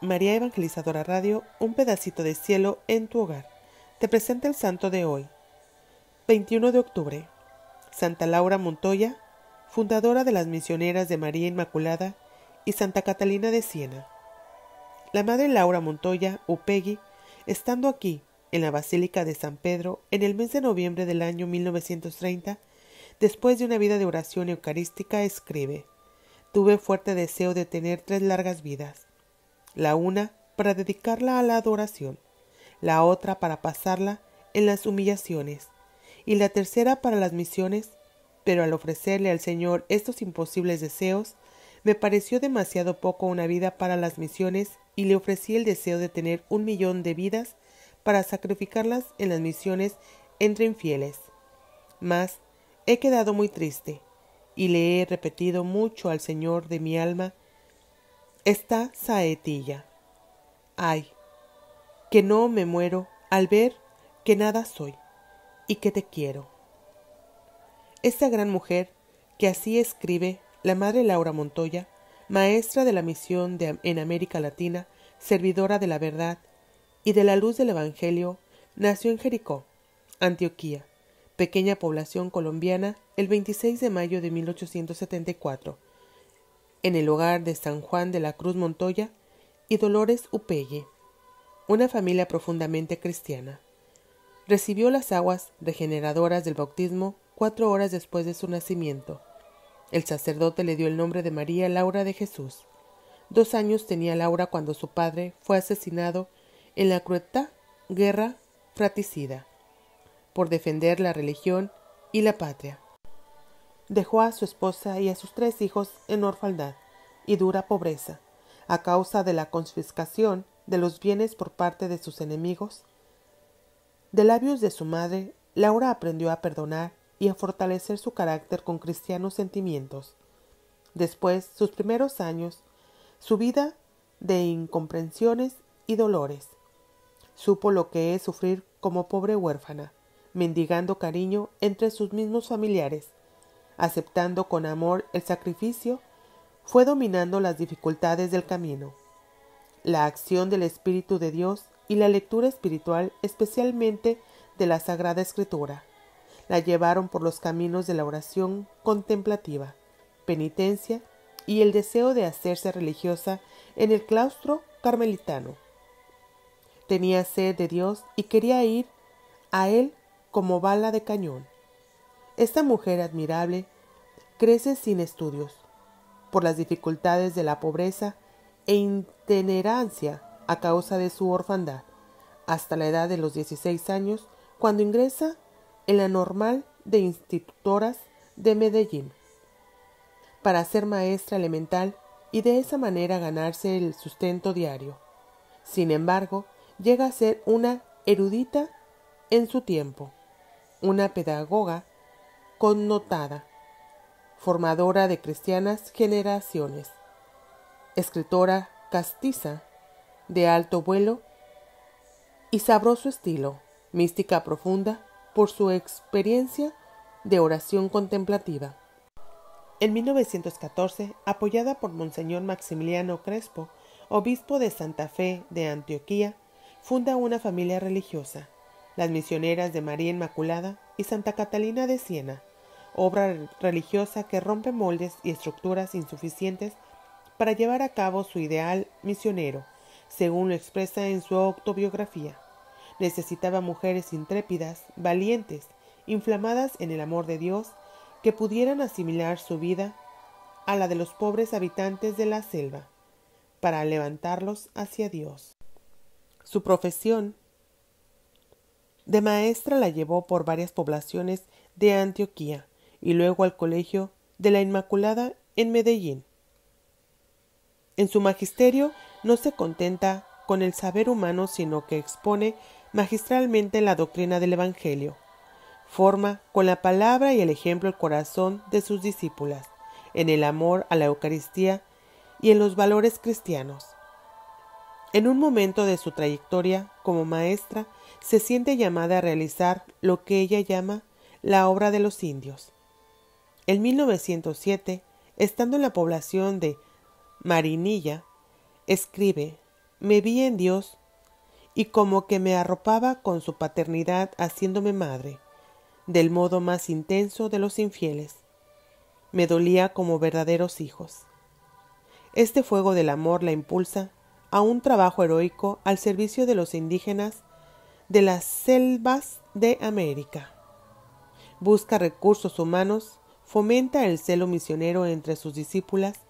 María Evangelizadora Radio, un pedacito de cielo en tu hogar. Te presenta el santo de hoy, 21 de octubre. Santa Laura Montoya, fundadora de las Misioneras de María Inmaculada, y Santa Catalina de Siena. La Madre Laura Montoya, Upegui, estando aquí, en la Basílica de San Pedro, en el mes de noviembre del año 1930, después de una vida de oración eucarística, escribe: tuve fuerte deseo de tener 3 largas vidas, la una para dedicarla a la adoración, la otra para pasarla en las humillaciones, y la tercera para las misiones, pero al ofrecerle al Señor estos imposibles deseos, me pareció demasiado poco una vida para las misiones y le ofrecí el deseo de tener 1.000.000 de vidas para sacrificarlas en las misiones entre infieles. Mas he quedado muy triste y le he repetido mucho al Señor de mi alma esta saetilla: ay, que no me muero al ver que nada soy y que te quiero. Esta gran mujer, que así escribe, la Madre Laura Montoya, maestra de la misión en América Latina, servidora de la verdad y de la luz del Evangelio, nació en Jericó, Antioquía, pequeña población colombiana, el 26 de mayo de 1874, en el hogar de San Juan de la Cruz Montoya y Dolores Upegui, una familia profundamente cristiana. Recibió las aguas regeneradoras del bautismo 4 horas después de su nacimiento. El sacerdote le dio el nombre de María Laura de Jesús. 2 años tenía Laura cuando su padre fue asesinado en la cruenta guerra fratricida por defender la religión y la patria. Dejó a su esposa y a sus 3 hijos en orfandad y dura pobreza, a causa de la confiscación de los bienes por parte de sus enemigos. De labios de su madre, Laura aprendió a perdonar y a fortalecer su carácter con cristianos sentimientos. Después, sus primeros años, su vida de incomprensiones y dolores. Supo lo que es sufrir como pobre huérfana, mendigando cariño entre sus mismos familiares. Aceptando con amor el sacrificio, fue dominando las dificultades del camino. La acción del Espíritu de Dios y la lectura espiritual, especialmente de la Sagrada Escritura, la llevaron por los caminos de la oración contemplativa, penitencia y el deseo de hacerse religiosa en el claustro carmelitano. Tenía sed de Dios y quería ir a Él como bala de cañón. Esta mujer admirable crece sin estudios, por las dificultades de la pobreza e itinerancia a causa de su orfandad, hasta la edad de los 16 años, cuando ingresa en la Normal de Institutoras de Medellín, para ser maestra elemental y de esa manera ganarse el sustento diario. Sin embargo, llega a ser una erudita en su tiempo, una pedagoga connotada, formadora de cristianas generaciones, escritora castiza, de alto vuelo y sabroso estilo, mística profunda por su experiencia de oración contemplativa. En 1914, apoyada por Monseñor Maximiliano Crespo, obispo de Santa Fe de Antioquía, funda una familia religiosa, las Misioneras de María Inmaculada y Santa Catalina de Siena, obra religiosa que rompe moldes y estructuras insuficientes para llevar a cabo su ideal misionero, según lo expresa en su autobiografía. Necesitaba mujeres intrépidas, valientes, inflamadas en el amor de Dios, que pudieran asimilar su vida a la de los pobres habitantes de la selva, para levantarlos hacia Dios. Su profesión de maestra la llevó por varias poblaciones de Antioquía y luego al Colegio de la Inmaculada en Medellín. En su magisterio no se contenta con el saber humano, sino que expone magistralmente la doctrina del Evangelio. Forma con la palabra y el ejemplo el corazón de sus discípulas, en el amor a la Eucaristía y en los valores cristianos. En un momento de su trayectoria como maestra, se siente llamada a realizar lo que ella llama la obra de los indios. En 1907, estando en la población de Marinilla, escribe: me vi en Dios y como que me arropaba con su paternidad haciéndome madre, del modo más intenso de los infieles. Me dolía como verdaderos hijos. Este fuego del amor la impulsa a un trabajo heroico al servicio de los indígenas de las selvas de América. Busca recursos humanos, fomenta el celo misionero entre sus discípulas,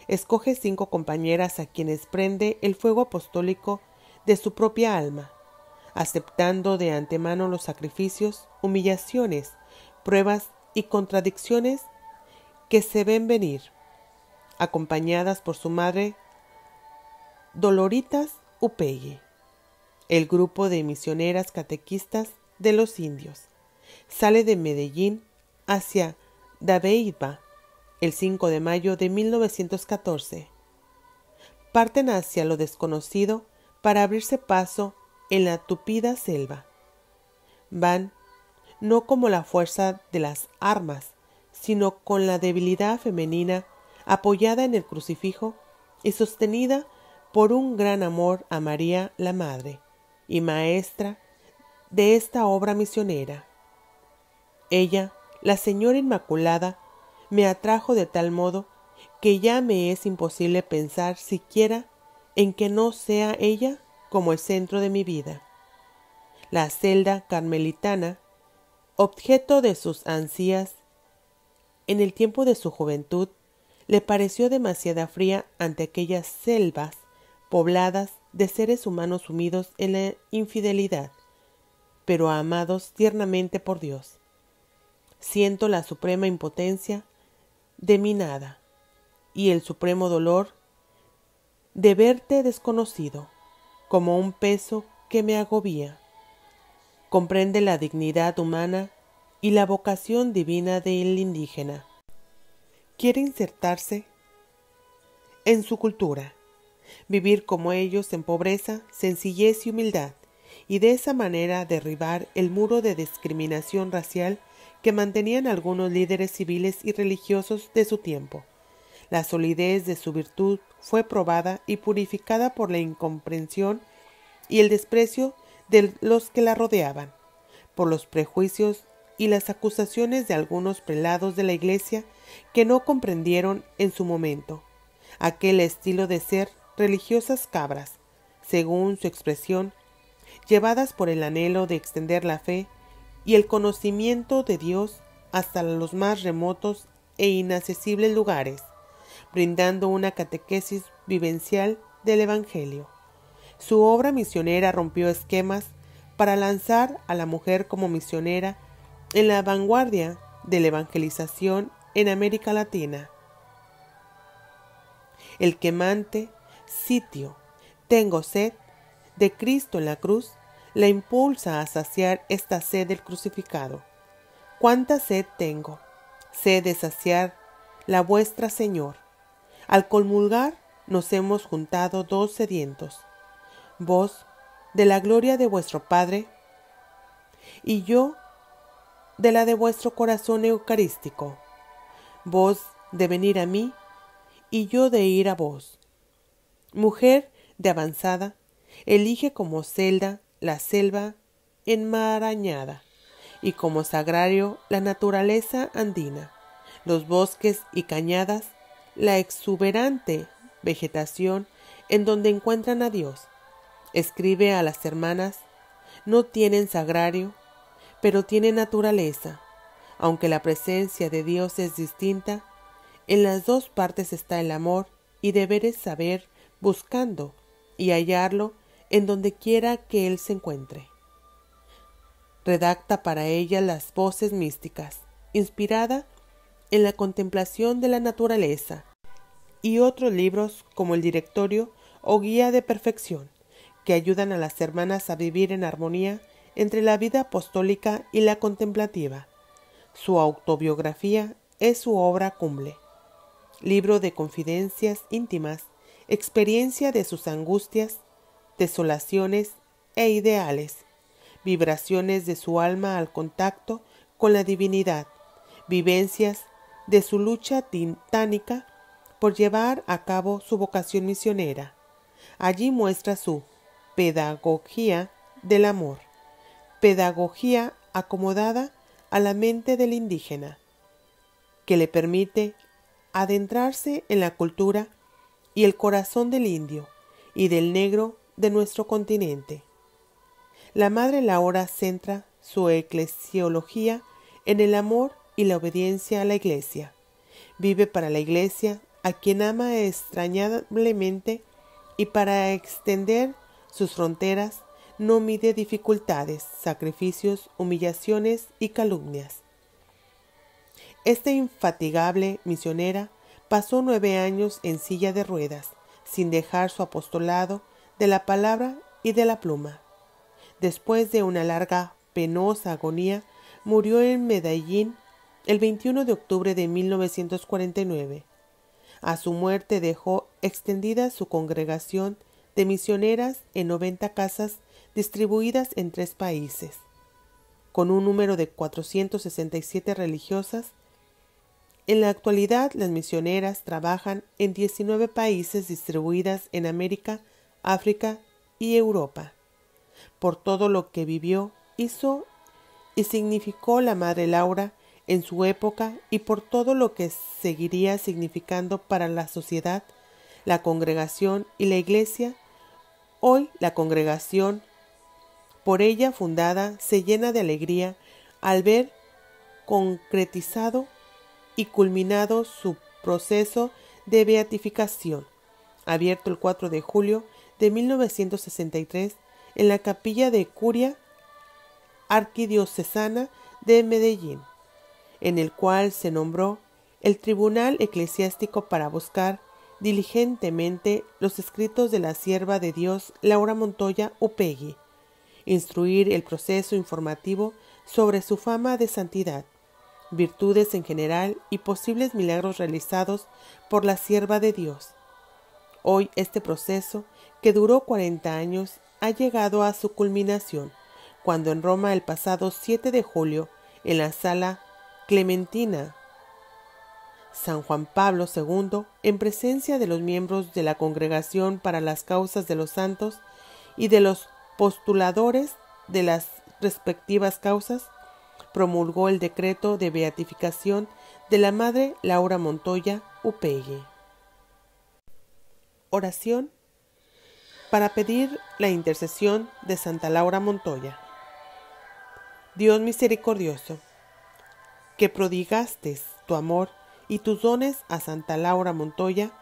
escoge 5 compañeras a quienes prende el fuego apostólico de su propia alma, aceptando de antemano los sacrificios, humillaciones, pruebas y contradicciones que se ven venir, acompañadas por su madre Doloritas Upegui, el grupo de misioneras catequistas de los indios. Sale de Medellín hacia Dabeiba el 5 de mayo de 1914. Parten hacia lo desconocido para abrirse paso en la tupida selva. Van no como la fuerza de las armas, sino con la debilidad femenina apoyada en el crucifijo y sostenida por un gran amor a María la Madre y Maestra de esta obra misionera. Ella, la Señora Inmaculada, me atrajo de tal modo que ya me es imposible pensar siquiera en que no sea ella como el centro de mi vida. La celda carmelitana, objeto de sus ansias en el tiempo de su juventud, le pareció demasiado fría ante aquellas selvas pobladas de seres humanos sumidos en la infidelidad, pero amados tiernamente por Dios. Siento la suprema impotencia de mi nada y el supremo dolor de verte desconocido, como un peso que me agobia. Comprende la dignidad humana y la vocación divina del indígena. Quiere insertarse en su cultura, vivir como ellos en pobreza, sencillez y humildad, y de esa manera derribar el muro de discriminación racial que mantenían algunos líderes civiles y religiosos de su tiempo. La solidez de su virtud fue probada y purificada por la incomprensión y el desprecio de los que la rodeaban, por los prejuicios y las acusaciones de algunos prelados de la Iglesia que no comprendieron en su momento aquel estilo de ser religiosas cabras, según su expresión, llevadas por el anhelo de extender la fe y el conocimiento de Dios hasta los más remotos e inaccesibles lugares, brindando una catequesis vivencial del Evangelio. Su obra misionera rompió esquemas para lanzar a la mujer como misionera en la vanguardia de la evangelización en América Latina. El quemante sitio "Tengo sed" de Cristo en la cruz la impulsa a saciar esta sed del crucificado. ¿Cuánta sed tengo? Sed de saciar la vuestra, Señor. Al comulgar nos hemos juntado 2 sedientos, vos de la gloria de vuestro Padre y yo de la de vuestro corazón eucarístico, vos de venir a mí y yo de ir a vos. Mujer de avanzada, elige como celda la selva enmarañada y como sagrario la naturaleza andina, los bosques y cañadas, la exuberante vegetación en donde encuentran a Dios. Escribe a las hermanas: no tienen sagrario, pero tienen naturaleza. Aunque la presencia de Dios es distinta, en las 2 partes está el amor y deberes saber buscando y hallarlo en donde quiera que él se encuentre. Redacta para ella las voces místicas, inspirada en la contemplación de la naturaleza, y otros libros como el Directorio o Guía de Perfección, que ayudan a las hermanas a vivir en armonía entre la vida apostólica y la contemplativa. Su autobiografía es su obra cumbre, libro de confidencias íntimas, experiencia de sus angustias, desolaciones e ideales, vibraciones de su alma al contacto con la divinidad, vivencias de su lucha titánica por llevar a cabo su vocación misionera. Allí muestra su pedagogía del amor, pedagogía acomodada a la mente del indígena, que le permite adentrarse en la cultura y el corazón del indio y del negro de nuestro continente. La Madre Laura centra su eclesiología en el amor y la obediencia a la Iglesia. Vive para la Iglesia, a quien ama extrañablemente, y para extender sus fronteras no mide dificultades, sacrificios, humillaciones y calumnias. Esta infatigable misionera pasó 9 años en silla de ruedas, sin dejar su apostolado de la palabra y de la pluma. Después de una larga, penosa agonía, murió en Medellín el 21 de octubre de 1949. A su muerte dejó extendida su congregación de misioneras en 90 casas distribuidas en 3 países, con un número de 467 religiosas. En la actualidad, las misioneras trabajan en 19 países distribuidas en América, África y Europa. Por todo lo que vivió, hizo y significó la Madre Laura en su época y por todo lo que seguiría significando para la sociedad, la congregación y la Iglesia, hoy la congregación, por ella fundada, se llena de alegría al ver concretizado y culminado su proceso de beatificación, abierto el 4 de julio de 1963 en la capilla de Curia Arquidiocesana de Medellín, en el cual se nombró el Tribunal Eclesiástico para buscar diligentemente los escritos de la sierva de Dios Laura Montoya Upegui, instruir el proceso informativo sobre su fama de santidad, virtudes en general y posibles milagros realizados por la sierva de Dios. Hoy este proceso, que duró 40 años, ha llegado a su culminación, cuando en Roma el pasado 7 de julio, en la Sala Clementina, San Juan Pablo II, en presencia de los miembros de la Congregación para las Causas de los Santos y de los postuladores de las respectivas causas, promulgó el decreto de beatificación de la Madre Laura Montoya Upegui. Oración para pedir la intercesión de Santa Laura Montoya. Dios misericordioso, que prodigaste tu amor y tus dones a Santa Laura Montoya,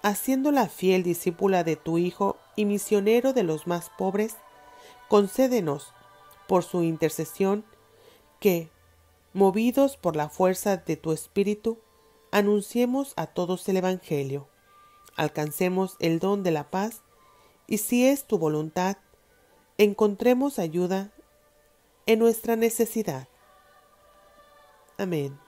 haciéndola fiel discípula de tu Hijo y misionero de los más pobres, concédenos, por su intercesión, que, movidos por la fuerza de tu Espíritu, anunciemos a todos el Evangelio, alcancemos el don de la paz, y si es tu voluntad, encontremos ayuda en nuestra necesidad. Amén.